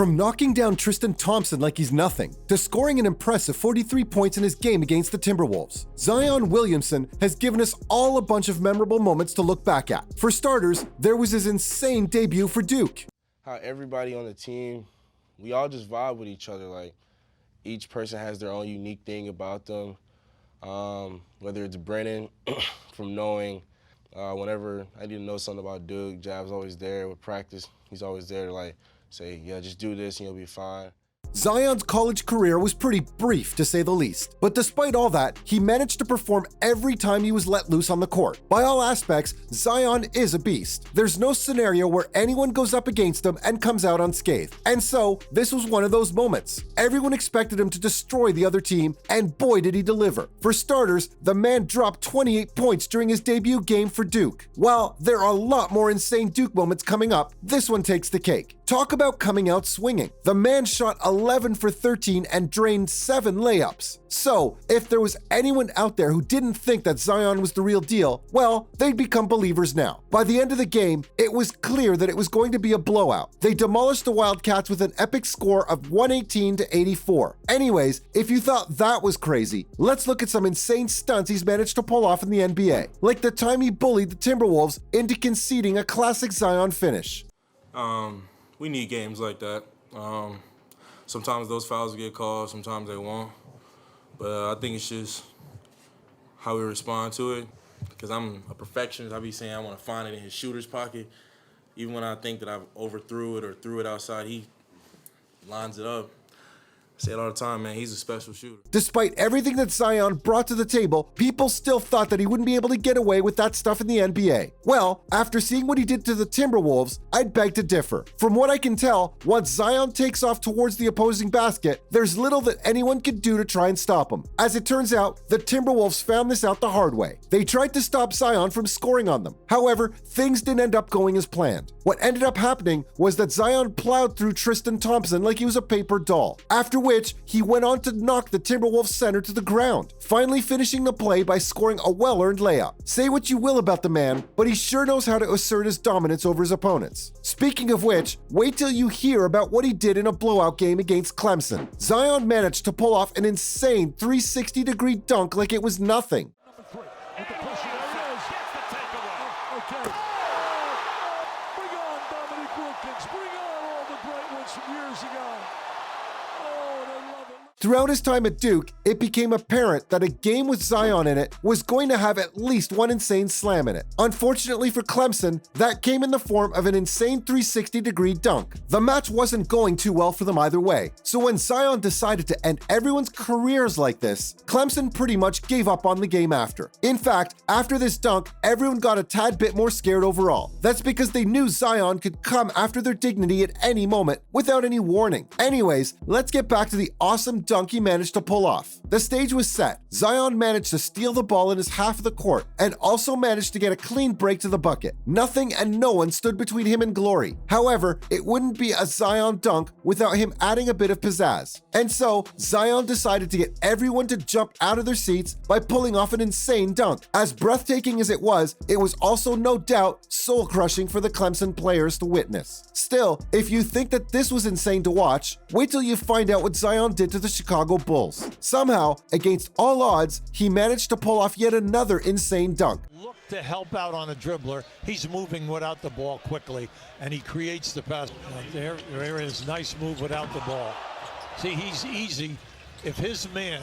From knocking down Tristan Thompson like he's nothing, to scoring an impressive 43 points in his game against the Timberwolves, Zion Williamson has given us all a bunch of memorable moments to look back at. For starters, there was his insane debut for Duke. How everybody on the team, we all just vibe with each other. Like, each person has their own unique thing about them. Whether it's Brennan, from knowing whenever I need to know something about Duke, Jav's always there with practice. He's always there to like say, yeah, just do this and you'll be fine. Zion's college career was pretty brief, to say the least. But despite all that, he managed to perform every time he was let loose on the court. By all aspects, Zion is a beast. There's no scenario where anyone goes up against him and comes out unscathed. And so, this was one of those moments. Everyone expected him to destroy the other team, and boy did he deliver. For starters, the man dropped 28 points during his debut game for Duke. While there are a lot more insane Duke moments coming up, this one takes the cake. Talk about coming out swinging. The man shot 11 for 13 and drained 7 layups. So, if there was anyone out there who didn't think that Zion was the real deal, well, they'd become believers now. By the end of the game, it was clear that it was going to be a blowout. They demolished the Wildcats with an epic score of 118-84. Anyways, if you thought that was crazy, let's look at some insane stunts he's managed to pull off in the NBA. Like the time he bullied the Timberwolves into conceding a classic Zion finish. We need games like that. Sometimes those fouls get called, sometimes they won't. But I think it's just how we respond to it. Because I'm a perfectionist, I be saying I want to find it in his shooter's pocket. Even when I think that I've overthrew it or threw it outside, he lines it up. I say it all the time, man, he's a special shooter. Despite everything that Zion brought to the table, people still thought that he wouldn't be able to get away with that stuff in the NBA. Well, after seeing what he did to the Timberwolves, I'd beg to differ. From what I can tell, once Zion takes off towards the opposing basket, there's little that anyone could do to try and stop him. As it turns out, the Timberwolves found this out the hard way. They tried to stop Zion from scoring on them. However, things didn't end up going as planned. What ended up happening was that Zion plowed through Tristan Thompson like he was a paper doll, after which he went on to knock the Timberwolves center to the ground, finally finishing the play by scoring a well-earned layup. Say what you will about the man, but he sure knows how to assert his dominance over his opponents. Speaking of which, wait till you hear about what he did in a blowout game against Clemson. Zion managed to pull off an insane 360-degree dunk like it was nothing. Throughout his time at Duke, it became apparent that a game with Zion in it was going to have at least one insane slam in it. Unfortunately for Clemson, that came in the form of an insane 360-degree dunk. The match wasn't going too well for them either way, so when Zion decided to end everyone's careers like this, Clemson pretty much gave up on the game after. In fact, after this dunk, everyone got a tad bit more scared overall. That's because they knew Zion could come after their dignity at any moment without any warning. Anyways, let's get back to the awesome dunk he managed to pull off. The stage was set. Zion managed to steal the ball in his half of the court and also managed to get a clean break to the bucket. Nothing and no one stood between him and glory. However, it wouldn't be a Zion dunk without him adding a bit of pizzazz. And so, Zion decided to get everyone to jump out of their seats by pulling off an insane dunk. As breathtaking as it was also no doubt soul-crushing for the Clemson players to witness. Still, if you think that this was insane to watch, wait till you find out what Zion did to the Chicago Bulls. Somehow, against all odds, he managed to pull off yet another insane dunk. Look to help out on a dribbler. He's moving without the ball quickly, and he creates the pass. There is nice move without the ball. See, he's easy. If his man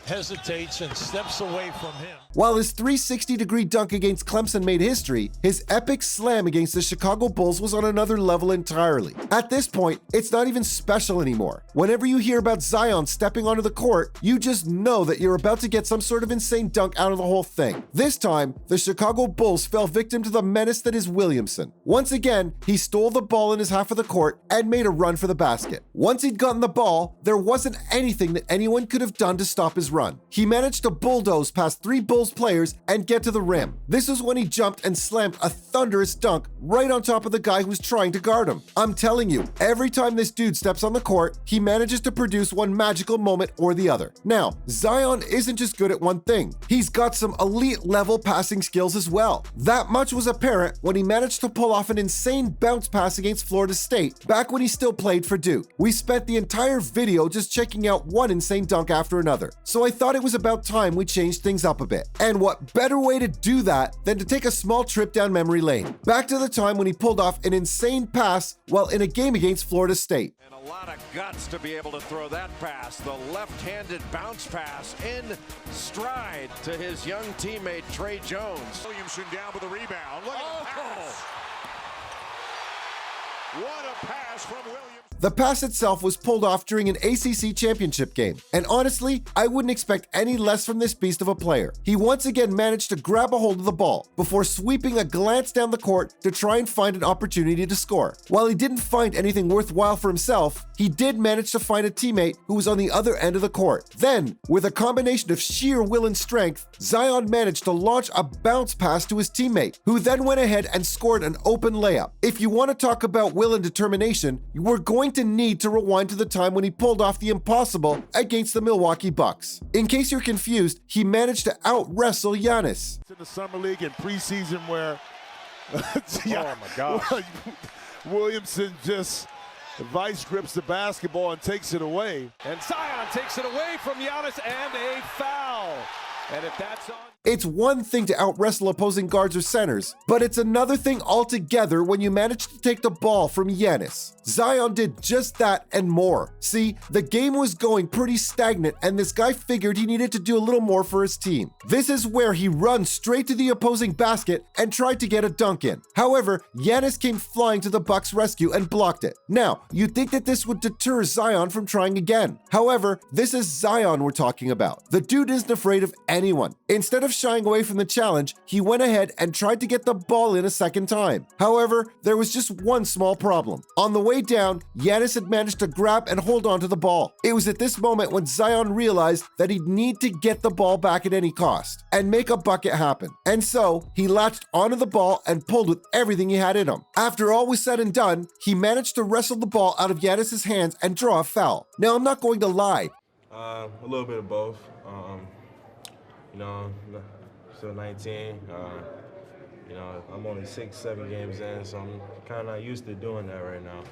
hesitates and steps away from him. While his 360-degree dunk against Clemson made history, his epic slam against the Chicago Bulls was on another level entirely. At this point, it's not even special anymore. Whenever you hear about Zion stepping onto the court, you just know that you're about to get some sort of insane dunk out of the whole thing. This time, the Chicago Bulls fell victim to the menace that is Williamson. Once again, he stole the ball in his half of the court and made a run for the basket. Once he'd gotten the ball, there wasn't anything that anyone anyone could have done to stop his run. He managed to bulldoze past 3 Bulls players and get to the rim. This was when he jumped and slammed a thunderous dunk right on top of the guy who was trying to guard him. I'm telling you, every time this dude steps on the court, he manages to produce one magical moment or the other. Now, Zion isn't just good at one thing. He's got some elite level passing skills as well. That much was apparent when he managed to pull off an insane bounce pass against Florida State back when he still played for Duke. We spent the entire video just checking out one insane dunk after another. So I thought it was about time we changed things up a bit. And what better way to do that than to take a small trip down memory lane. Back to the time when he pulled off an insane pass while in a game against Florida State. And a lot of guts to be able to throw that pass. The left-handed bounce pass in stride to his young teammate Trey Jones. Williamson down with the rebound. Look at the pass. What a pass from Williamson. The pass itself was pulled off during an ACC championship game, and honestly, I wouldn't expect any less from this beast of a player. He once again managed to grab a hold of the ball before sweeping a glance down the court to try and find an opportunity to score. While he didn't find anything worthwhile for himself, he did manage to find a teammate who was on the other end of the court. Then, with a combination of sheer will and strength, Zion managed to launch a bounce pass to his teammate, who then went ahead and scored an open layup. If you want to talk about will and determination, you are going to need to rewind to the time when he pulled off the impossible against the Milwaukee Bucks. In case you're confused, he managed to out-wrestle Giannis. In the summer league and preseason where Oh my gosh. Williamson just vice grips the basketball and takes it away. And Zion takes it away from Giannis and a foul. And if that's on... It's one thing to out-wrestle opposing guards or centers, but it's another thing altogether when you manage to take the ball from Giannis. Zion did just that and more. See, the game was going pretty stagnant and this guy figured he needed to do a little more for his team. This is where he runs straight to the opposing basket and tried to get a dunk in. However, Giannis came flying to the Bucks' rescue and blocked it. Now, you'd think that this would deter Zion from trying again. However, this is Zion we're talking about. The dude isn't afraid of anyone. Instead of shying away from the challenge, he went ahead and tried to get the ball in a second time. However, there was just one small problem. On the way down, Giannis had managed to grab and hold on to the ball. It was at this moment when Zion realized that he'd need to get the ball back at any cost and make a bucket happen. And so, he latched onto the ball and pulled with everything he had in him. After all was said and done, he managed to wrestle the ball out of Giannis' hands and draw a foul. Now, I'm not going to lie. A little bit of both. Still 19. I'm only 6-7 games in, so I'm kind of not used to doing that right now.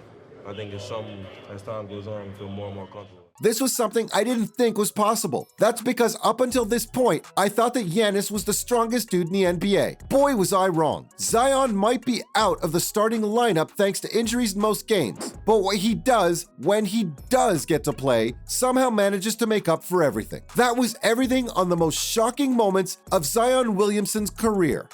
I think it's something, as time goes on, I feel more and more comfortable. This was something I didn't think was possible. That's because up until this point, I thought that Giannis was the strongest dude in the NBA. Boy, was I wrong. Zion might be out of the starting lineup thanks to injuries in most games, but what he does, when he does get to play, somehow manages to make up for everything. That was everything on the most shocking moments of Zion Williamson's career.